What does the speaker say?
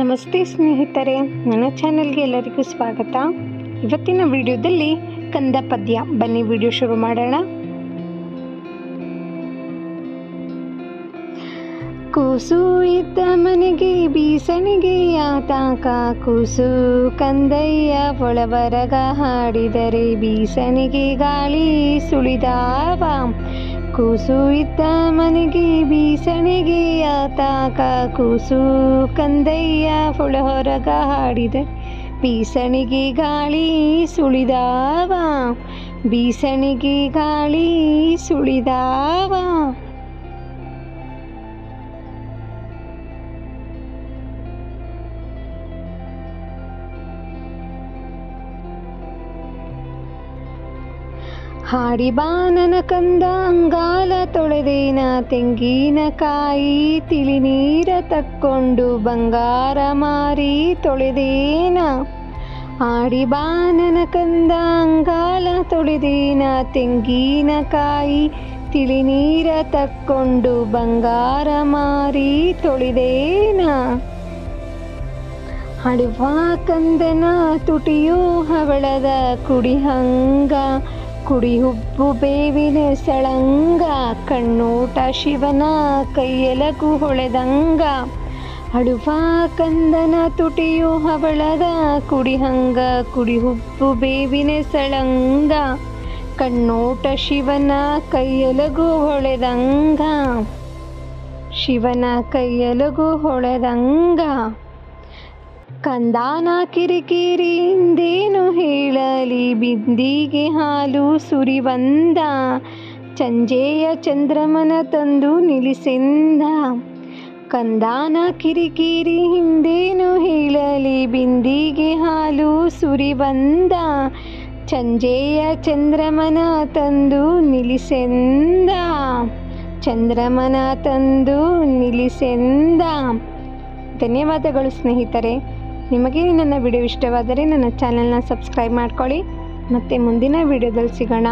ನಮಸ್ತೆ ಸ್ನೇಹಿತರೆ, ನನ್ನ ಚಾನೆಲ್ಗೆ ಎಲ್ಲರಿಗೂ ಸ್ವಾಗತ. ಇವತ್ತಿನ ವಿಡಿಯೋದಲ್ಲಿ ಕಂದ ಪದ್ಯ. ಬನ್ನಿ ವಿಡಿಯೋ ಶುರು ಮಾಡೋಣ. ಕೂಸು ಇದ್ದ ಮನೆಗೆ ಬೀಸಣಿಗೆ ಆತಾಕ, ಕೂಸು ಕಂದಯ್ಯ ಒಳಬರಗ ಹಾಡಿದರೆ ಬೀಸಣಿಗೆ ಗಾಳಿ ಸುಳಿದಾವ. ಕೂಸು ಇದ್ದ ಮನೆಗೆ ಬೀಸಣಿಗೆ ಆತಾಕ, ಕೂಸು ಕಂದಯ್ಯ ಒಳಹೊರಗ ಹಾಡಿದರೆ ಬೀಸಣಿಗೆ ಗಾಳಿ ಸುಳಿದಾವ, ಬೀಸಣಿಗೆ ಗಾಳಿ ಸುಳಿದಾವ. ಹಾಡಿ ಬಾ ನನ್ನ ಕಂದ ಅಂಗಾಲ ತೊಳೆದೇನ, ತೆಂಗಿನಕಾಯಿ ತಿಳಿ ನೀರ ತಕ್ಕೊಂಡು ಬಂಗಾರ ಮಾರಿ ತೊಳೆದೇನ. ಹಾಡಿ ಬಾ ನನ್ನ ಕಂದ ಅಂಗಾಲ ತೊಳೆದೇನ, ತೆಂಗಿನಕಾಯಿ ತಿಳಿ ನೀರ ತಕ್ಕೊಂಡು ಬಂಗಾರ ಮಾರಿ ತೊಳೆದೇನ. ಹಾಡುವ ಕಂದನ ತುಟಿಯು ಹವಳದ ಕುಡಿಹಂಗ, ಕುಡಿ ಹುಬ್ಬು ಬೇವಿನ ಸಳಂಗ, ಕಣ್ಣೋಟ ಶಿವನ ಕೈಯಲಗು ಹೊಳೆದಂಗ. ಹಾಡುವ ಕಂದನ ತುಟಿಯು ಹವಳದ ಕುಡಿಹಂಗ, ಕುಡಿ ಹುಬ್ಬು ಬೇವಿನ ಸಳಂಗ, ಕಣ್ಣೋಟ ಶಿವನ ಕೈಯಲಗು ಹೊಳೆದಂಗ, ಶಿವನ ಕೈಯಲಗು ಹೊಳೆದಂಗ. ಕಂದಾನ ಕಿರಿಕಿರಿ ಇಂದೇನು ಹೇಳಲಿ, ಬಿಂದಿಗೆ ಹಾಲು ಸುರಿವಂದ, ಸಂಜೆಯ ಚಂದ್ರಮನ ತಂದು ನಿಲ್ಲಿಸೆಂದ. ಕಂದಾನ ಕಿರಿಕಿರಿ ಹಿಂದೇನು ಹೇಳಲಿ, ಬಿಂದಿಗೆ ಹಾಲು ಸುರಿವಂದ, ಸಂಜೆಯ ಚಂದ್ರಮನ ತಂದು ನಿಲ್ಲಿಸೆಂದ, ಚಂದ್ರಮನ ತಂದು ನಿಲ್ಲಿಸೆಂದ. ಧನ್ಯವಾದಗಳು ಸ್ನೇಹಿತರೆ. ನಿಮಗೆ ನನ್ನ ವಿಡಿಯೋ ಇಷ್ಟವಾದರೆ ನನ್ನ ಚಾನೆಲ್ನ ಸಬ್ಸ್ಕ್ರೈಬ್ ಮಾಡ್ಕೊಳ್ಳಿ. ಮತ್ತೆ ಮುಂದಿನ ವಿಡಿಯೋದಲ್ಲಿ ಸಿಗೋಣ.